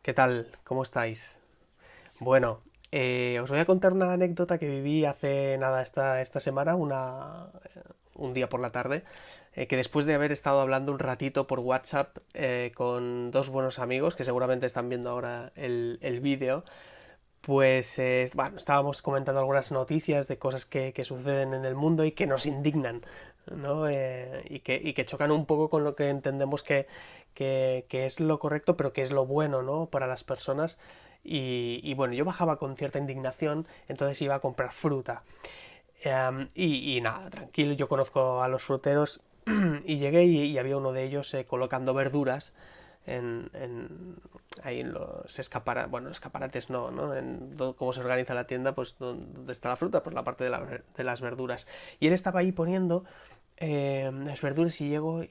¿Qué tal? ¿Cómo estáis? Bueno, os voy a contar una anécdota que viví hace nada esta semana, un día por la tarde, que después de haber estado hablando un ratito por WhatsApp con dos buenos amigos, que seguramente están viendo ahora el vídeo, pues bueno, estábamos comentando algunas noticias de cosas que suceden en el mundo y que nos indignan, ¿no? Y que chocan un poco con lo que entendemos que es lo correcto, pero que es lo bueno, ¿no? Para las personas. Y bueno, yo bajaba con cierta indignación, entonces iba a comprar fruta. Y nada, tranquilo, yo conozco a los fruteros y llegué y había uno de ellos colocando verduras ahí en los escaparates, bueno, escaparates no, ¿no? Cómo se organiza la tienda, pues donde está la fruta, pues la parte de las verduras. Y él estaba ahí poniendo las verduras y llego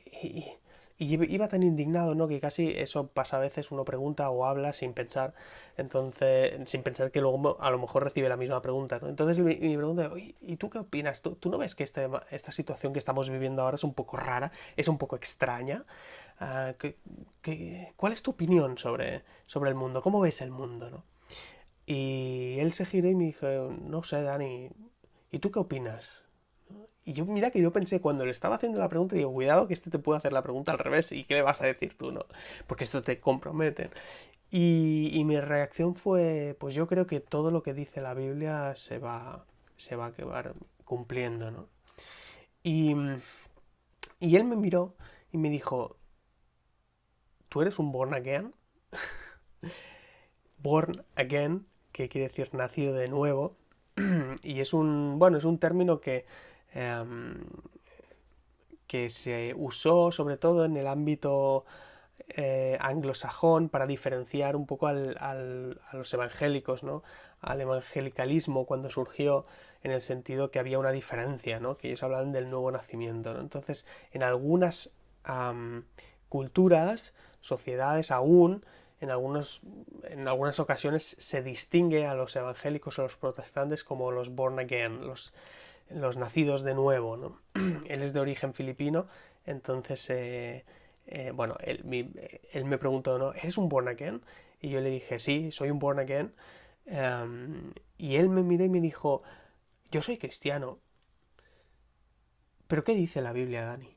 y iba tan indignado, ¿no? Que casi eso pasa a veces, uno pregunta o habla sin pensar, entonces, sin pensar que luego a lo mejor recibe la misma pregunta, ¿no? Entonces mi pregunta, oye, ¿y tú qué opinas? ¿Tú no ves que esta situación que estamos viviendo ahora es un poco rara, es un poco extraña? ¿Cuál es tu opinión sobre el mundo? ¿Cómo ves el mundo, no? Y él se giró y me dijo, no sé, Dani, ¿y tú qué opinas? Y yo, mira que yo pensé cuando le estaba haciendo la pregunta, digo, cuidado que este te puede hacer la pregunta al revés y qué le vas a decir tú, ¿no? Porque esto te compromete. Y mi reacción fue, pues yo creo que todo lo que dice la Biblia se va a acabar cumpliendo, ¿no? Y, y él me miró y me dijo, ¿tú eres un born again? Born again, que quiere decir nacido de nuevo, y bueno, es un término que se usó sobre todo en el ámbito anglosajón para diferenciar un poco a los evangélicos, ¿no? Al evangelicalismo cuando surgió en el sentido que había una diferencia, ¿no? Que ellos hablaban del nuevo nacimiento, ¿no? Entonces, en algunas culturas, sociedades aún, en algunas ocasiones se distingue a los evangélicos o los protestantes como los born again, los nacidos de nuevo, ¿no? Él es de origen filipino, entonces, bueno, él me preguntó, ¿no? ¿Eres un born again? Y yo le dije, sí, soy un born again. Y él me miró y me dijo, yo soy cristiano, pero ¿qué dice la Biblia, Dani?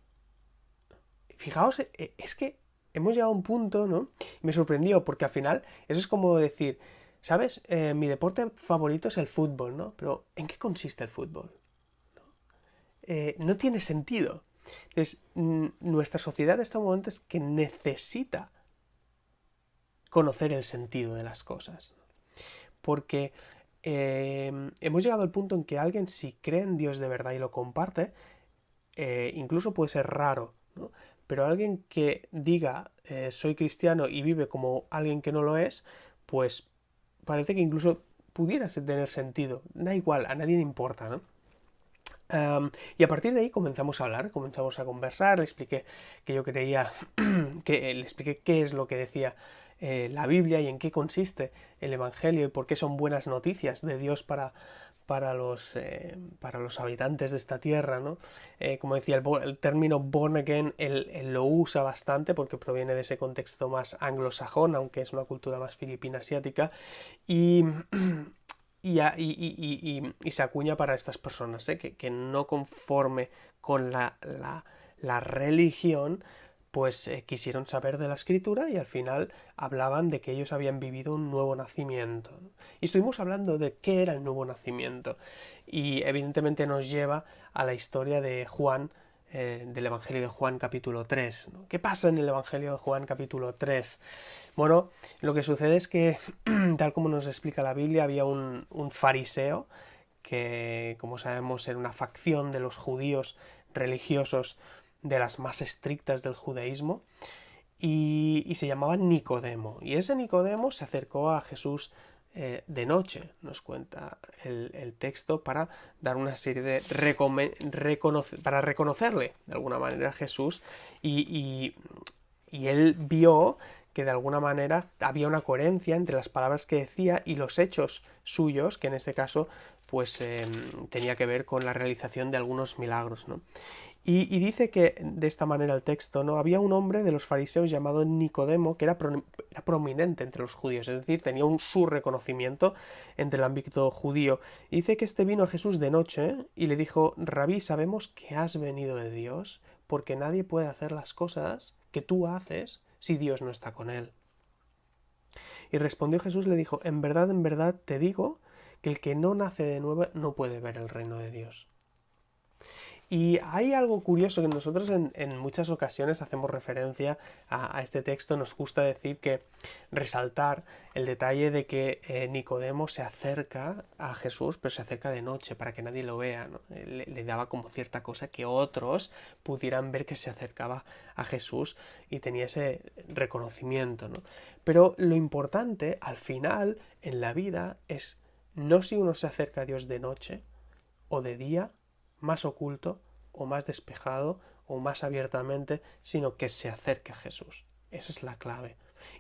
Fijaos, es que hemos llegado a un punto, ¿no? Me sorprendió, porque al final eso es como decir, ¿sabes? Mi deporte favorito es el fútbol, ¿no? Pero ¿en qué consiste el fútbol? No tiene sentido. Entonces, nuestra sociedad en este momento es que necesita conocer el sentido de las cosas. Porque hemos llegado al punto en que alguien, si cree en Dios de verdad y lo comparte, incluso puede ser raro, ¿no? Pero alguien que diga soy cristiano y vive como alguien que no lo es, pues parece que incluso pudiera tener sentido. Da igual, a nadie le importa, ¿no? Y a partir de ahí comenzamos a hablar, comenzamos a conversar, le expliqué que yo creía, le expliqué qué es lo que decía la Biblia y en qué consiste el Evangelio y por qué son buenas noticias de Dios para los habitantes de esta tierra, ¿no? Como decía, el término born again él lo usa bastante porque proviene de ese contexto más anglosajón, aunque es una cultura más filipina asiática, y, y se acuña para estas personas, que no conforme con la religión, pues quisieron saber de la escritura y al final hablaban de que ellos habían vivido un nuevo nacimiento. Y estuvimos hablando de qué era el nuevo nacimiento. Y evidentemente nos lleva a la historia de Juan, del Evangelio de Juan capítulo 3, ¿no? ¿Qué pasa en el Evangelio de Juan capítulo 3? Bueno, lo que sucede es que, tal como nos explica la Biblia, había un fariseo que, como sabemos, era una facción de los judíos religiosos de las más estrictas del judaísmo, y se llamaba Nicodemo. Y ese Nicodemo se acercó a Jesús de noche, nos cuenta el texto, para dar una serie de para reconocerle de alguna manera a Jesús, y, y él vio que de alguna manera había una coherencia entre las palabras que decía y los hechos suyos, que en este caso pues tenía que ver con la realización de algunos milagros, ¿no? Y dice que de esta manera el texto, ¿no? Había un hombre de los fariseos llamado Nicodemo que era prominente entre los judíos, es decir, tenía su reconocimiento entre el ámbito judío. Y dice que este vino a Jesús de noche y le dijo: Rabí, sabemos que has venido de Dios, porque nadie puede hacer las cosas que tú haces si Dios no está con él. Y respondió Jesús, le dijo: en verdad te digo que el que no nace de nuevo no puede ver el reino de Dios. Y hay algo curioso que nosotros en muchas ocasiones hacemos referencia a este texto. Nos gusta decir que resaltar el detalle de que Nicodemo se acerca a Jesús, pero se acerca de noche para que nadie lo vea, ¿no? Le daba como cierta cosa que otros pudieran ver que se acercaba a Jesús y tenía ese reconocimiento, ¿no? Pero lo importante al final en la vida es no si uno se acerca a Dios de noche o de día, más oculto o más despejado o más abiertamente, sino que se acerque a Jesús. Esa es la clave.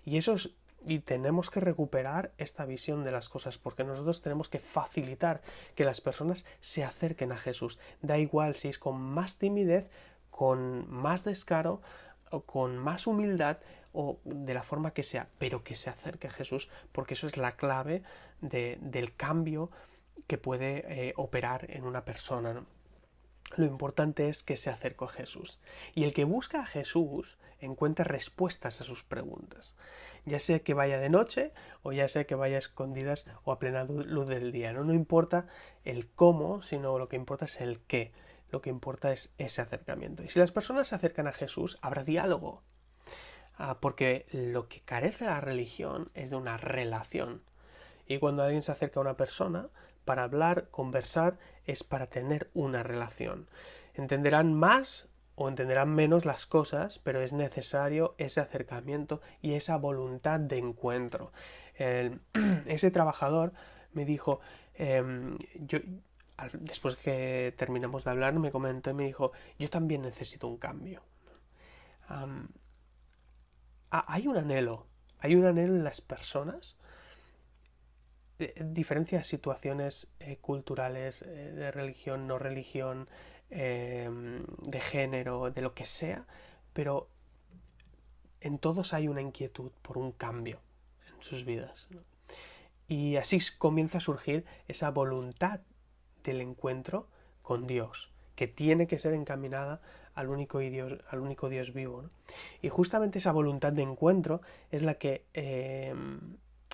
Y tenemos que recuperar esta visión de las cosas, porque nosotros tenemos que facilitar que las personas se acerquen a Jesús. Da igual si es con más timidez, con más descaro, o con más humildad, o de la forma que sea, pero que se acerque a Jesús, porque eso es la clave del cambio que puede operar en una persona, ¿no? Lo importante es que se acerque a Jesús. Y el que busca a Jesús encuentra respuestas a sus preguntas. Ya sea que vaya de noche o ya sea que vaya a escondidas o a plena luz del día. No importa el cómo, sino lo que importa es el qué. Lo que importa es ese acercamiento. Y si las personas se acercan a Jesús, habrá diálogo. Porque lo que carece la religión es de una relación. Y cuando alguien se acerca a una persona, para hablar, conversar, es para tener una relación. Entenderán más o entenderán menos las cosas, pero es necesario ese acercamiento y esa voluntad de encuentro. Ese trabajador me dijo, después que terminamos de hablar, me comentó y me dijo: yo también necesito un cambio. Hay un anhelo en las personas, diferencias situaciones culturales, de religión, no religión, de género, de lo que sea, pero en todos hay una inquietud por un cambio en sus vidas, ¿no? Y así comienza a surgir esa voluntad del encuentro con Dios, que tiene que ser encaminada al único Dios vivo, ¿no? Y justamente esa voluntad de encuentro es la que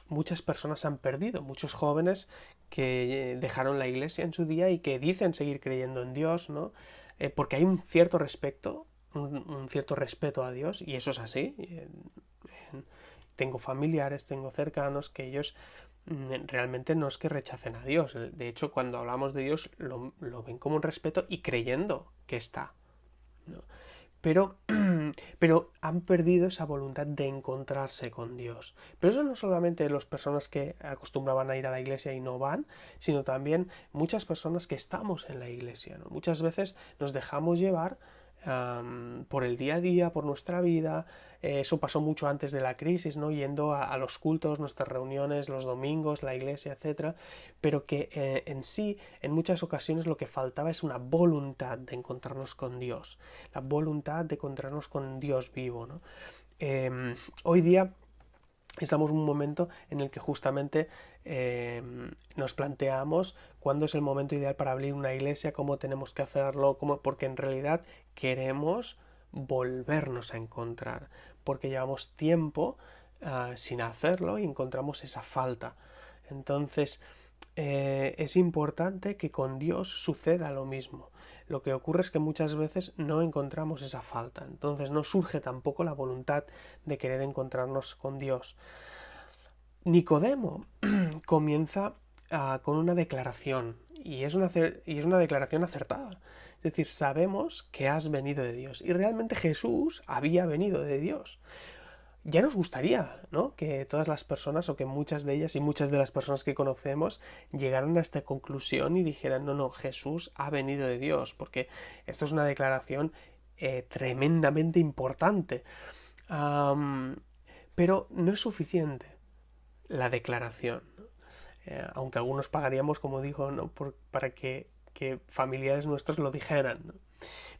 muchas personas han perdido, muchos jóvenes que dejaron la iglesia en su día y que dicen seguir creyendo en Dios, ¿no? Porque hay un cierto respeto, un cierto respeto a Dios, y eso es así. Tengo familiares, tengo cercanos que ellos realmente no es que rechacen a Dios. De hecho, cuando hablamos de Dios lo ven como un respeto y creyendo que está, ¿no? Pero han perdido esa voluntad de encontrarse con Dios. Pero eso no solamente las personas que acostumbraban a ir a la iglesia y no van, sino también muchas personas que estamos en la iglesia, ¿no? Muchas veces nos dejamos llevar por el día a día, por nuestra vida. Eso pasó mucho antes de la crisis, ¿no? Yendo a los cultos, nuestras reuniones, los domingos, la iglesia, etcétera. Pero que en sí, en muchas ocasiones lo que faltaba es una voluntad de encontrarnos con Dios, la voluntad de encontrarnos con Dios vivo, ¿no? Hoy día estamos en un momento en el que justamente nos planteamos cuándo es el momento ideal para abrir una iglesia, cómo tenemos que hacerlo, porque en realidad queremos volvernos a encontrar, porque llevamos tiempo sin hacerlo y encontramos esa falta. Entonces es importante que con Dios suceda lo mismo. Lo que ocurre es que muchas veces no encontramos esa falta, entonces no surge tampoco la voluntad de querer encontrarnos con Dios. Nicodemo comienza con una declaración, y es una declaración acertada. Es decir, sabemos que has venido de Dios, y realmente Jesús había venido de Dios. Ya nos gustaría, ¿no?, que todas las personas, o que muchas de ellas y muchas de las personas que conocemos, llegaran a esta conclusión y dijeran: no, Jesús ha venido de Dios, porque esto es una declaración tremendamente importante. Pero no es suficiente la declaración, ¿no? Aunque algunos pagaríamos, como digo, ¿no?, para que familiares nuestros lo dijeran, ¿no?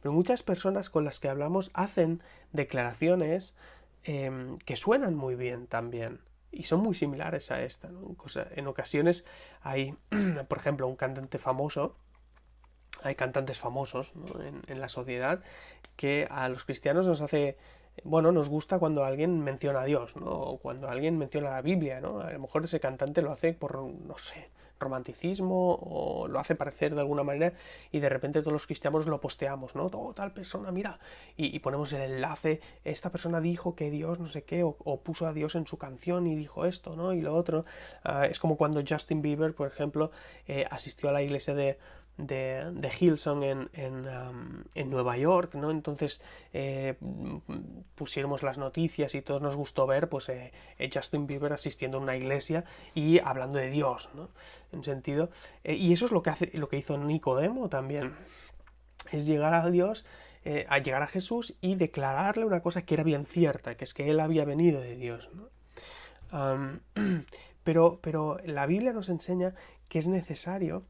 Pero muchas personas con las que hablamos hacen declaraciones que suenan muy bien también. Y son muy similares a esta, ¿no? En ocasiones hay, por ejemplo, un cantante famoso, hay cantantes famosos, ¿no? en la sociedad que a los cristianos nos hace, bueno, nos gusta cuando alguien menciona a Dios, ¿no? O cuando alguien menciona la Biblia, ¿no? A lo mejor ese cantante lo hace por, no sé, romanticismo o lo hace parecer de alguna manera y de repente todos los cristianos lo posteamos, ¿no? Oh, tal persona, mira, y ponemos el enlace, esta persona dijo que Dios no sé qué, o puso a Dios en su canción y dijo esto, ¿no? Y lo otro. Es como cuando Justin Bieber, por ejemplo, asistió a la iglesia de Hillsong en Nueva York, ¿no? Entonces pusiéramos las noticias y todos nos gustó ver pues Justin Bieber asistiendo a una iglesia y hablando de Dios, ¿no? En sentido, y eso es lo que hizo Nicodemo también, es llegar a Dios, a llegar a Jesús y declararle una cosa que era bien cierta, que es que él había venido de Dios, ¿no? Pero la Biblia nos enseña que es necesario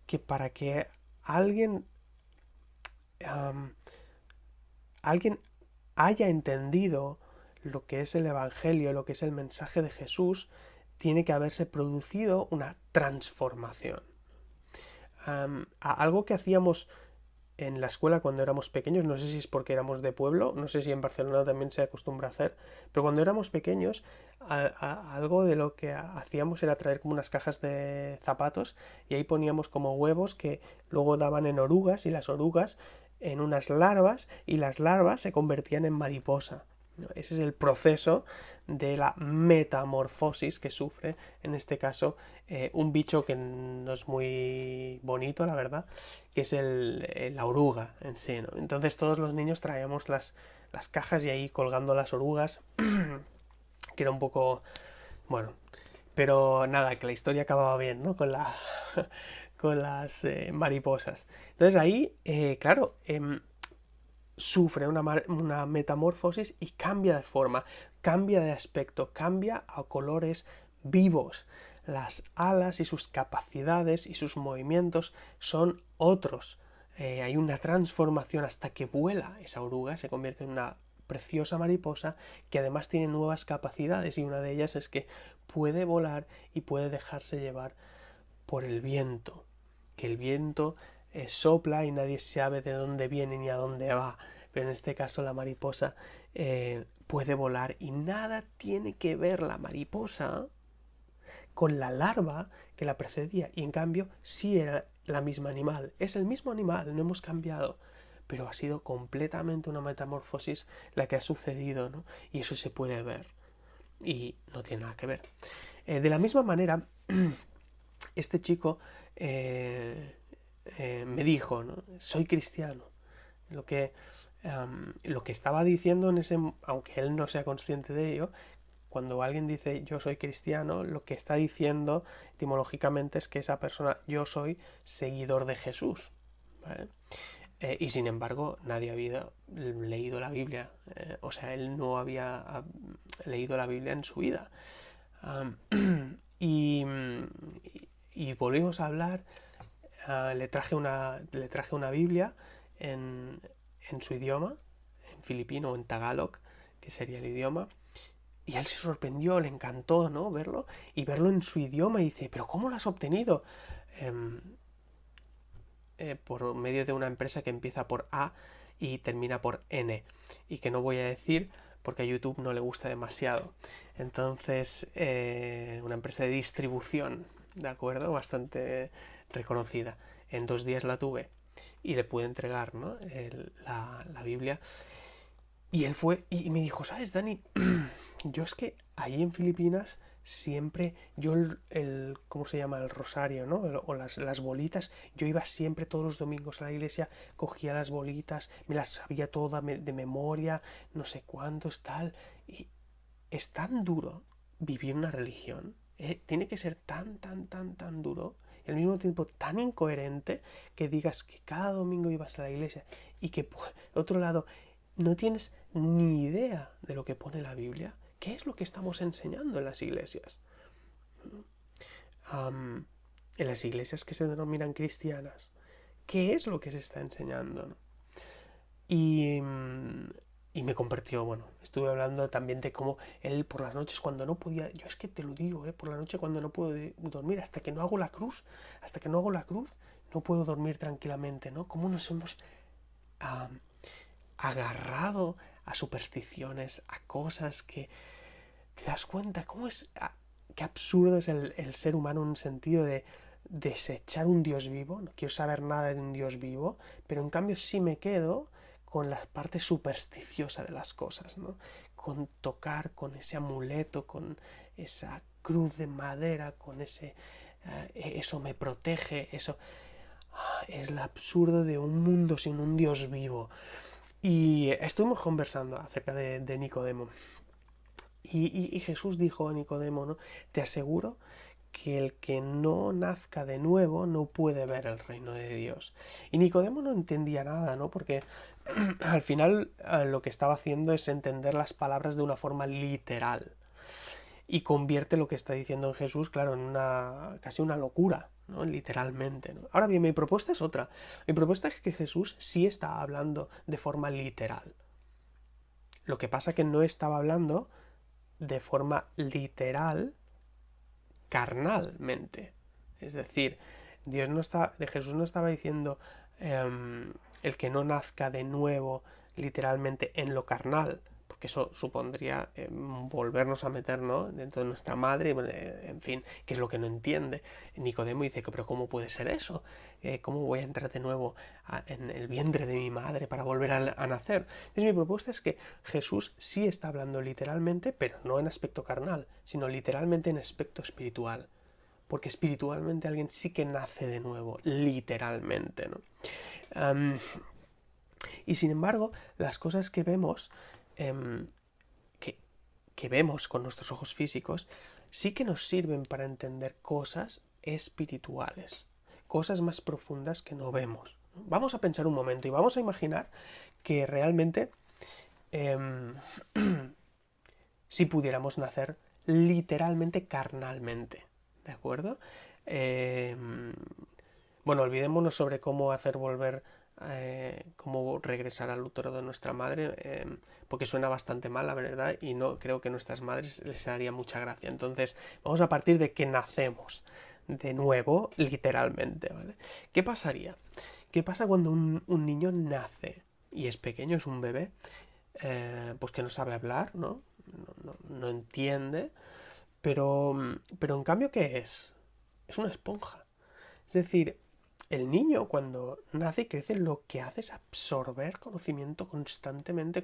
que para que alguien, um, alguien haya entendido lo que es el Evangelio, lo que es el mensaje de Jesús, tiene que haberse producido una transformación. Algo que hacíamos en la escuela cuando éramos pequeños, no sé si es porque éramos de pueblo, no sé si en Barcelona también se acostumbra a hacer, pero cuando éramos pequeños, algo de lo que hacíamos era traer como unas cajas de zapatos y ahí poníamos como huevos que luego daban en orugas y las orugas en unas larvas y las larvas se convertían en mariposa. Ese es el proceso de la metamorfosis que sufre, en este caso, un bicho que no es muy bonito, la verdad, que es la oruga en sí, ¿no? Entonces todos los niños traíamos las cajas y ahí colgando las orugas, que era un poco, bueno, pero nada, que la historia acababa bien, ¿no? Con las mariposas. Entonces ahí, claro, sufre una metamorfosis y cambia de forma, cambia de aspecto, cambia a colores vivos. Las alas y sus capacidades y sus movimientos son otros. Hay una transformación hasta que vuela esa oruga, se convierte en una preciosa mariposa que además tiene nuevas capacidades y una de ellas es que puede volar y puede dejarse llevar por el viento, que el viento sopla y nadie sabe de dónde viene ni a dónde va, pero en este caso la mariposa puede volar y nada tiene que ver la mariposa con la larva que la precedía y en cambio sí era la misma animal, es el mismo animal, no hemos cambiado, pero ha sido completamente una metamorfosis la que ha sucedido, ¿no? Y eso se puede ver y no tiene nada que ver. De la misma manera, este chico me dijo, ¿no? Soy cristiano. Lo que, lo que estaba diciendo en ese, aunque él no sea consciente de ello, cuando alguien dice yo soy cristiano, lo que está diciendo etimológicamente es que esa persona, yo soy seguidor de Jesús, ¿vale? Y sin embargo, nadie había leído la Biblia. O sea, él no había leído la Biblia en su vida. Y, y volvimos a hablar. Le traje una Biblia en su idioma, en filipino o en tagalog, que sería el idioma. Y él se sorprendió, le encantó, ¿no? Verlo y verlo en su idioma y dice, ¿pero cómo lo has obtenido? Por medio de una empresa que empieza por A y termina por N y que no voy a decir porque a YouTube no le gusta demasiado. Entonces, una empresa de distribución, ¿de acuerdo? Bastante reconocida. En 2 días la tuve y le pude entregar, ¿no? La Biblia. Y él fue y me dijo, ¿sabes, Dani? Yo es que ahí en Filipinas siempre, yo ¿cómo se llama? El rosario, ¿no? O las bolitas, yo iba siempre todos los domingos a la iglesia, cogía las bolitas, me las sabía todas de memoria, no sé cuántos, tal. Y es tan duro vivir una religión, tiene que ser tan duro, y al mismo tiempo tan incoherente que digas que cada domingo ibas a la iglesia y que, por otro lado, no tienes ni idea de lo que pone la Biblia. ¿Qué es lo que estamos enseñando en las iglesias? En las iglesias que se denominan cristianas. ¿Qué es lo que se está enseñando? Y, y me convirtió, bueno, estuve hablando también de cómo él por las noches cuando no podía, yo es que te lo digo, por la noche cuando no puedo dormir, hasta que no hago la cruz, no puedo dormir tranquilamente, ¿no? Cómo nos hemos ah, agarrado a supersticiones, a cosas que te das cuenta, cómo es, qué absurdo es el ser humano en un sentido de desechar un Dios vivo, no quiero saber nada de un Dios vivo, pero en cambio sí me quedo con la parte supersticiosa de las cosas, ¿no? Con tocar, con ese amuleto, con esa cruz de madera, con ese eso me protege, eso es el absurdo de un mundo sin un Dios vivo. Y estuvimos conversando acerca de Nicodemo. Y Jesús dijo a Nicodemo, ¿no? Te aseguro que el que no nazca de nuevo no puede ver el reino de Dios. Y Nicodemo no entendía nada, ¿no? Porque al final lo que estaba haciendo es entender las palabras de una forma literal. Y convierte lo que está diciendo en Jesús, claro, en una casi una locura, ¿no? Literalmente, ¿no? Ahora bien, mi propuesta es otra. Mi propuesta es que Jesús sí está hablando de forma literal. Lo que pasa es que no estaba hablando de forma literal carnalmente. Es decir, Jesús no estaba diciendo el que no nazca de nuevo literalmente en lo carnal, porque eso supondría volvernos a meter, ¿no? Dentro de nuestra madre, en fin, que es lo que no entiende. Nicodemo dice que, pero ¿cómo puede ser eso? ¿Cómo voy a entrar de nuevo en el vientre de mi madre para volver a nacer? Entonces mi propuesta es que Jesús sí está hablando literalmente, pero no en aspecto carnal, sino literalmente en aspecto espiritual. Porque espiritualmente alguien sí que nace de nuevo, literalmente, ¿no? Um, y sin embargo, las cosas que vemos, um, que, que vemos con nuestros ojos físicos, sí que nos sirven para entender cosas espirituales, cosas más profundas que no vemos. Vamos a pensar un momento y vamos a imaginar que realmente si pudiéramos nacer literalmente carnalmente, ¿de acuerdo? Eh, bueno, olvidémonos sobre cómo hacer volver, cómo regresar al útero de nuestra madre, porque suena bastante mal, la verdad, y no creo que a nuestras madres les haría mucha gracia. Entonces, vamos a partir de que nacemos de nuevo, literalmente, ¿vale? ¿Qué pasaría? ¿Qué pasa cuando un niño nace y es pequeño, es un bebé? Pues que no sabe hablar, ¿no? No entiende, pero en cambio, ¿qué es? Es una esponja. Es decir, el niño cuando nace y crece lo que hace es absorber conocimiento constantemente,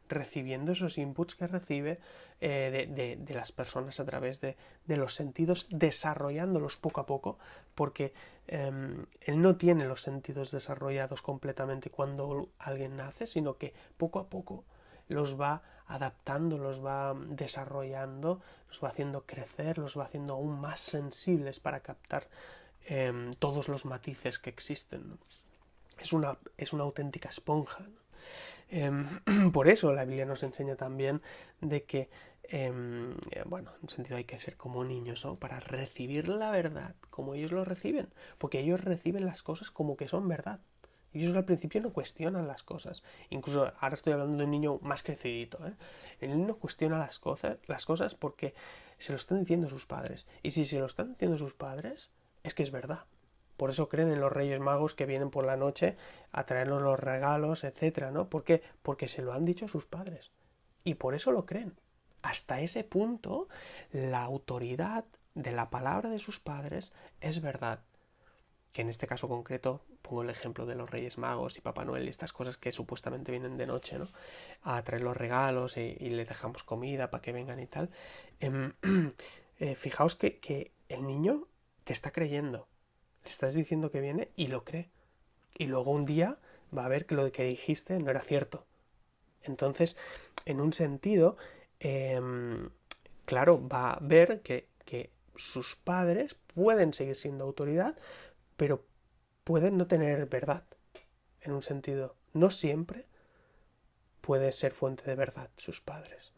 recibiendo esos inputs que recibe de las personas a través de los sentidos, desarrollándolos poco a poco, porque él no tiene los sentidos desarrollados completamente cuando alguien nace, sino que poco a poco los va adaptando, los va desarrollando, los va haciendo crecer, los va haciendo aún más sensibles para captar todos los matices que existen, ¿no? Es una auténtica esponja, ¿no? Por eso la Biblia nos enseña también de que, bueno, en un sentido hay que ser como niños, ¿no? Para recibir la verdad como ellos lo reciben, porque ellos reciben las cosas como que son verdad. Ellos al principio no cuestionan las cosas. Incluso ahora estoy hablando de un niño más crecidito, ¿eh? El niño no cuestiona las cosas porque se lo están diciendo sus padres. Y si se lo están diciendo sus padres, es que es verdad. Por eso creen en los Reyes Magos que vienen por la noche a traernos los regalos, etcétera, ¿no? ¿Por qué? Porque se lo han dicho sus padres. Y por eso lo creen. Hasta ese punto, la autoridad de la palabra de sus padres es verdad. Que en este caso concreto pongo el ejemplo de los Reyes Magos y Papá Noel y estas cosas que supuestamente vienen de noche, ¿no? A traer los regalos y les dejamos comida para que vengan y tal. Fijaos que el niño te está creyendo. Le estás diciendo que viene y lo cree. Y luego un día va a ver que lo que dijiste no era cierto. Entonces, en un sentido, claro, va a ver que sus padres pueden seguir siendo autoridad, pero pueden no tener verdad, en un sentido. No siempre puede ser fuente de verdad sus padres.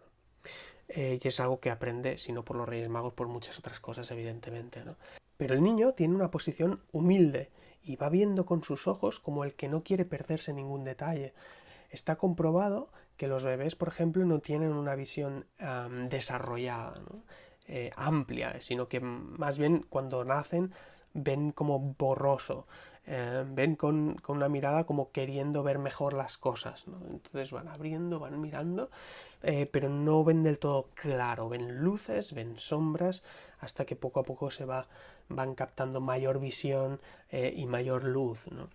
Y es algo que aprende, si no por los Reyes Magos, por muchas otras cosas, evidentemente, ¿no? Pero el niño tiene una posición humilde y va viendo con sus ojos como el que no quiere perderse ningún detalle. Está comprobado que los bebés, por ejemplo, no tienen una visión desarrollada, ¿no? Amplia, sino que más bien cuando nacen ven como borroso, ven con una mirada como queriendo ver mejor las cosas, ¿no? Entonces van abriendo, van mirando, pero no ven del todo claro, ven luces, ven sombras, hasta que poco a poco van captando mayor visión y mayor luz, ¿no?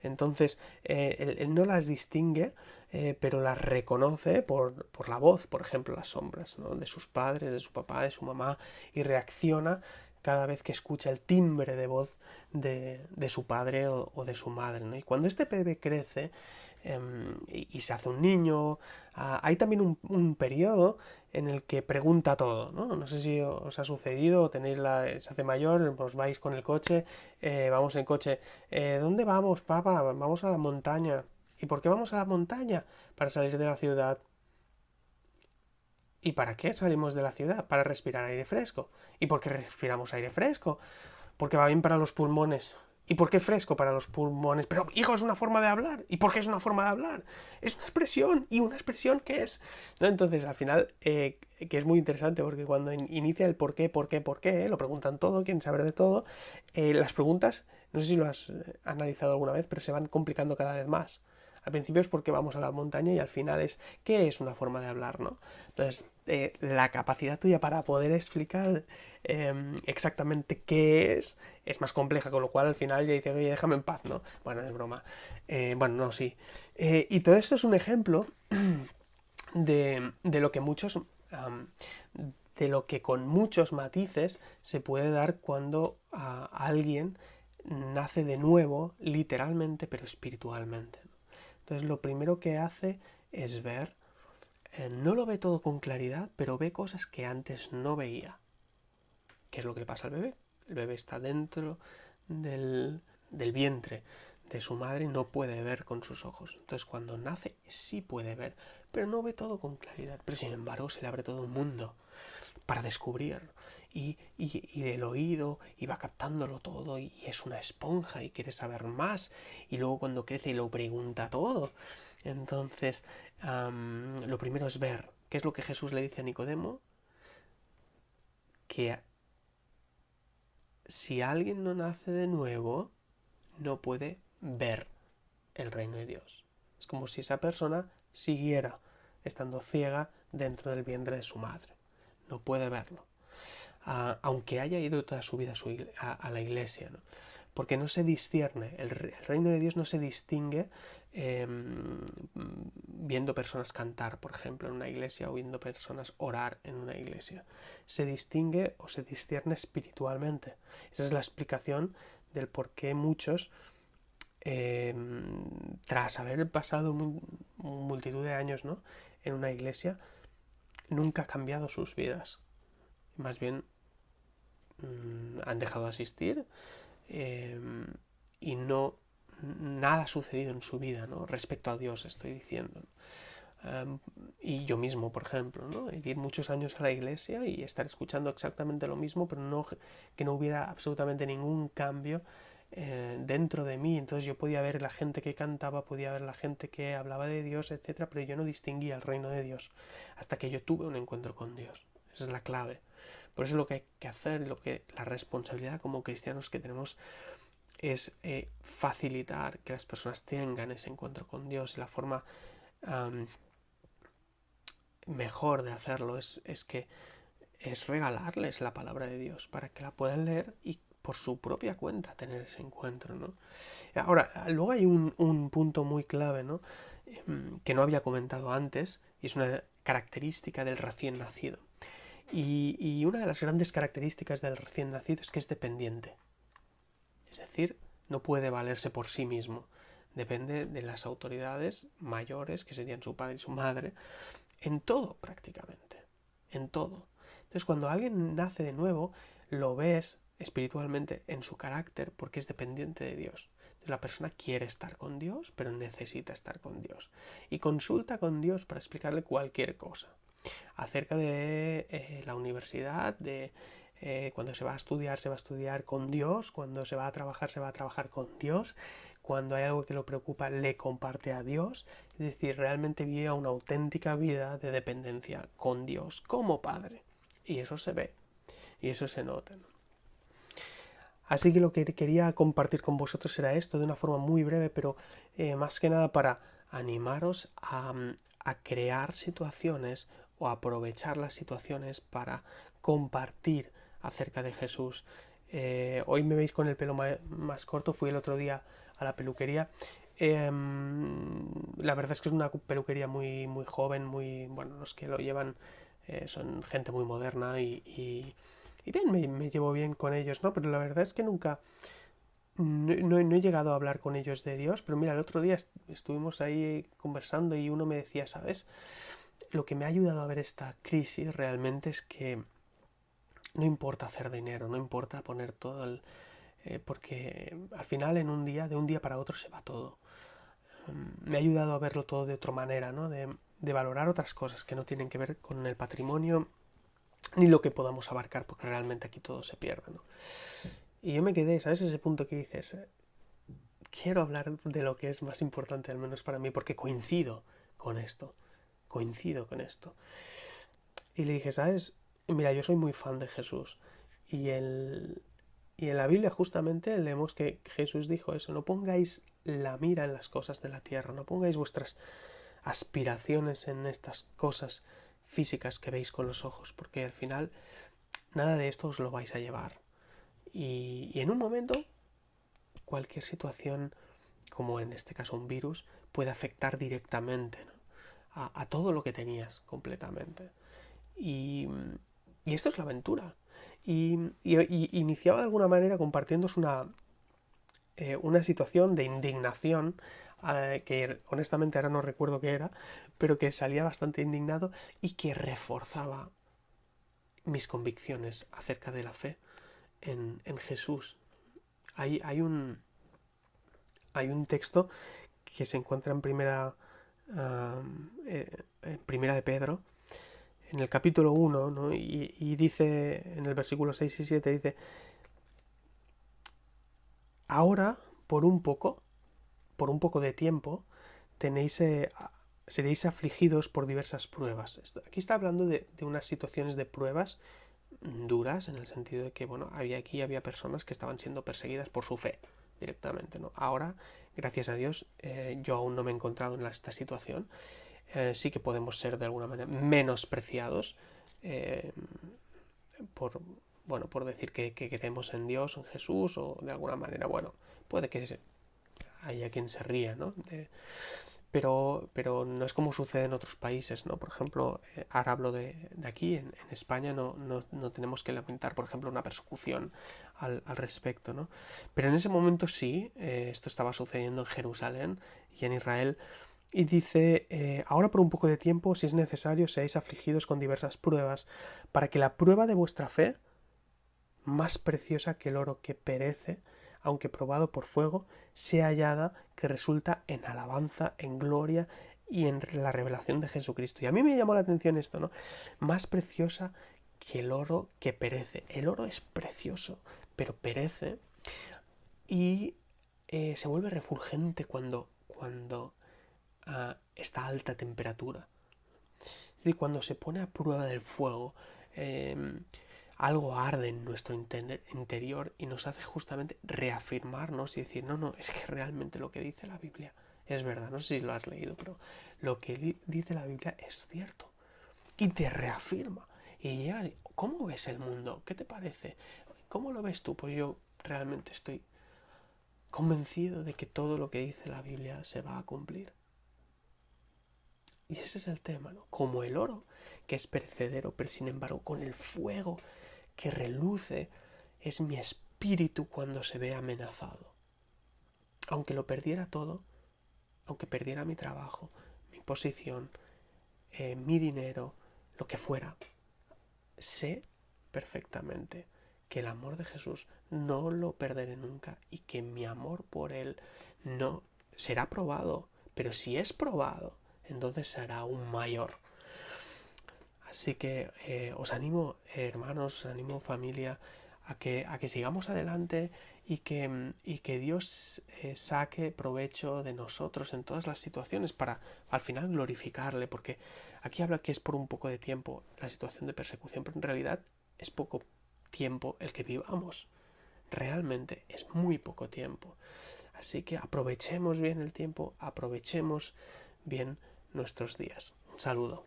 Entonces, él no las distingue, pero las reconoce por la voz, por ejemplo, las sombras, ¿no? De sus padres, de su papá, de su mamá, y reacciona cada vez que escucha el timbre de voz de su padre o de su madre, ¿no? Y cuando este bebé crece y se hace un niño, hay también un periodo en el que pregunta todo, ¿no? No sé si os ha sucedido, se hace mayor, os vais con el coche, vamos en coche, ¿dónde vamos, papá? Vamos a la montaña. ¿Y por qué vamos a la montaña? Para salir de la ciudad. ¿Y para qué salimos de la ciudad? Para respirar aire fresco. ¿Y por qué respiramos aire fresco? Porque va bien para los pulmones. ¿Y por qué fresco para los pulmones? Pero, hijo, es una forma de hablar. ¿Y por qué es una forma de hablar? Es una expresión. ¿Y una expresión qué es? ¿No? Entonces, al final, que es muy interesante porque cuando inicia el por qué, lo preguntan todo, quieren saber de todo, las preguntas, no sé si lo has analizado alguna vez, pero se van complicando cada vez más. Al principio es porque vamos a la montaña y al final es ¿qué es una forma de hablar? ¿No? Entonces, la capacidad tuya para poder explicar exactamente qué es más compleja, con lo cual al final ya dices, oye, déjame en paz, ¿no? Bueno, es broma. Bueno, no, sí. Y todo esto es un ejemplo de lo que de lo que con muchos matices se puede dar cuando alguien nace de nuevo, literalmente, pero espiritualmente. Entonces lo primero que hace es ver, no lo ve todo con claridad, pero ve cosas que antes no veía. ¿Qué es lo que le pasa al bebé? El bebé está dentro del vientre de su madre y no puede ver con sus ojos. Entonces cuando nace sí puede ver, pero no ve todo con claridad. Pero sin embargo se le abre todo un mundo para descubrir. Y el oído y va captándolo todo y es una esponja y quiere saber más. Y luego cuando crece lo pregunta todo. Entonces, lo primero es ver. ¿Qué es lo que Jesús le dice a Nicodemo? Que si alguien no nace de nuevo, no puede ver el reino de Dios. Es como si esa persona siguiera estando ciega dentro del vientre de su madre. No puede verlo. Aunque haya ido toda su vida a la iglesia, ¿no? Porque no se discierne, el reino de Dios no se distingue viendo personas cantar, por ejemplo, en una iglesia o viendo personas orar en una iglesia. Se distingue o se discierne espiritualmente. Esa es la explicación del por qué muchos, tras haber pasado multitud de años, ¿no?, en una iglesia, nunca ha cambiado sus vidas. Más bien han dejado de asistir eh, y nada ha sucedido en su vida, ¿no?, respecto a Dios, estoy diciendo. Y yo mismo, por ejemplo, ¿no?, ir muchos años a la iglesia y estar escuchando exactamente lo mismo, pero que no hubiera absolutamente ningún cambio dentro de mí. Entonces yo podía ver la gente que cantaba, podía ver la gente que hablaba de Dios, etcétera, pero yo no distinguía el reino de Dios hasta que yo tuve un encuentro con Dios. Esa es la clave. Por eso lo que hay que hacer, la responsabilidad como cristianos que tenemos es facilitar que las personas tengan ese encuentro con Dios. Y la forma mejor de hacerlo es regalarles la palabra de Dios para que la puedan leer y por su propia cuenta tener ese encuentro, ¿no? Ahora, luego hay un punto muy clave, ¿no?, que no había comentado antes, y es una característica del recién nacido. Y una de las grandes características del recién nacido es que es dependiente. Es decir, no puede valerse por sí mismo. Depende de las autoridades mayores, que serían su padre y su madre, en todo prácticamente. En todo. Entonces, cuando alguien nace de nuevo, lo ves espiritualmente en su carácter porque es dependiente de Dios. Entonces, la persona quiere estar con Dios, pero necesita estar con Dios. Y consulta con Dios para explicarle cualquier cosa acerca de la universidad, de Cuando se va a estudiar con Dios. Cuando se va a trabajar con Dios. Cuando hay algo que lo preocupa, le comparte a Dios. Es decir, realmente vivía una auténtica vida de dependencia con Dios como Padre. Y eso se ve. Y eso se nota, ¿no? Así que lo que quería compartir con vosotros era esto de una forma muy breve, pero más que nada para animaros a crear situaciones o aprovechar las situaciones para compartir acerca de Jesús. Hoy me veis con el pelo más corto, fui el otro día a la peluquería. La verdad es que es una peluquería muy, muy joven, muy bueno, los que lo llevan son gente muy moderna y bien, me llevo bien con ellos, ¿no? Pero la verdad es que nunca, no he llegado a hablar con ellos de Dios, pero mira, el otro día estuvimos ahí conversando y uno me decía, ¿sabes? Lo que me ha ayudado a ver esta crisis realmente es que no importa hacer dinero, no importa poner todo el... porque al final en un día, de un día para otro se va todo. Me ha ayudado a verlo todo de otra manera, ¿no? De valorar otras cosas que no tienen que ver con el patrimonio ni lo que podamos abarcar, porque realmente aquí todo se pierde, ¿no? Y yo me quedé, ¿sabes? Ese punto que dices, quiero hablar de lo que es más importante, al menos para mí, porque coincido con esto. Y le dije, ¿sabes? Mira, yo soy muy fan de Jesús. Y, y en la Biblia justamente leemos que Jesús dijo eso, no pongáis la mira en las cosas de la tierra, no pongáis vuestras aspiraciones en estas cosas físicas que veis con los ojos, porque al final nada de esto os lo vais a llevar. Y en un momento, cualquier situación, como en este caso un virus, puede afectar directamente, ¿no? A todo lo que tenías completamente. Y, y esto es la aventura. Y iniciaba de alguna manera compartiéndose una situación de indignación, que honestamente ahora no recuerdo qué era, pero que salía bastante indignado y que reforzaba mis convicciones acerca de la fe en Jesús. Hay hay un texto que se encuentra en primera de Pedro, en el capítulo 1, ¿no? Y dice, en el versículo 6 y 7, dice, ahora, por un poco de tiempo, tenéis, seréis afligidos por diversas pruebas. Aquí está hablando de unas situaciones de pruebas duras, en el sentido de que, bueno, había personas que estaban siendo perseguidas por su fe directamente, ¿no? Ahora, gracias a Dios, yo aún no me he encontrado en esta situación. Sí que podemos ser de alguna manera menospreciados eh, por, bueno, por decir que creemos en Dios, en Jesús, o de alguna manera, bueno, puede que haya quien se ría, ¿no? Pero no es como sucede en otros países, ¿no? Por ejemplo, ahora hablo de aquí, en España no tenemos que lamentar, por ejemplo, una persecución al respecto, ¿no? Pero en ese momento sí, esto estaba sucediendo en Jerusalén y en Israel, y dice, ahora por un poco de tiempo, si es necesario, seáis afligidos con diversas pruebas, para que la prueba de vuestra fe, más preciosa que el oro que perece, aunque probado por fuego, sea hallada que resulta en alabanza, en gloria y en la revelación de Jesucristo. Y a mí me llamó la atención esto, ¿no? Más preciosa que el oro que perece. El oro es precioso, pero perece y se vuelve refulgente cuando está a alta temperatura. Es decir, cuando se pone a prueba del fuego, eh, algo arde en nuestro interior y nos hace justamente reafirmarnos y decir, no, es que realmente lo que dice la Biblia es verdad. No sé si lo has leído, pero lo que dice la Biblia es cierto. Y te reafirma. Y ya, ¿cómo ves el mundo? ¿Qué te parece? ¿Cómo lo ves tú? Pues yo realmente estoy convencido de que todo lo que dice la Biblia se va a cumplir. Y ese es el tema, ¿no? Como el oro, que es perecedero, pero sin embargo con el fuego que reluce, es mi espíritu cuando se ve amenazado. Aunque lo perdiera todo, aunque perdiera mi trabajo, mi posición, mi dinero, lo que fuera, sé perfectamente que el amor de Jesús no lo perderé nunca y que mi amor por Él no será probado, pero si es probado, entonces será aún mayor. Así que os animo, hermanos, os animo familia, a que sigamos adelante y que Dios saque provecho de nosotros en todas las situaciones para al final glorificarle, porque aquí habla que es por un poco de tiempo la situación de persecución, pero en realidad es poco tiempo el que vivamos. Realmente es muy poco tiempo. Así que aprovechemos bien el tiempo, aprovechemos bien nuestros días. Un saludo.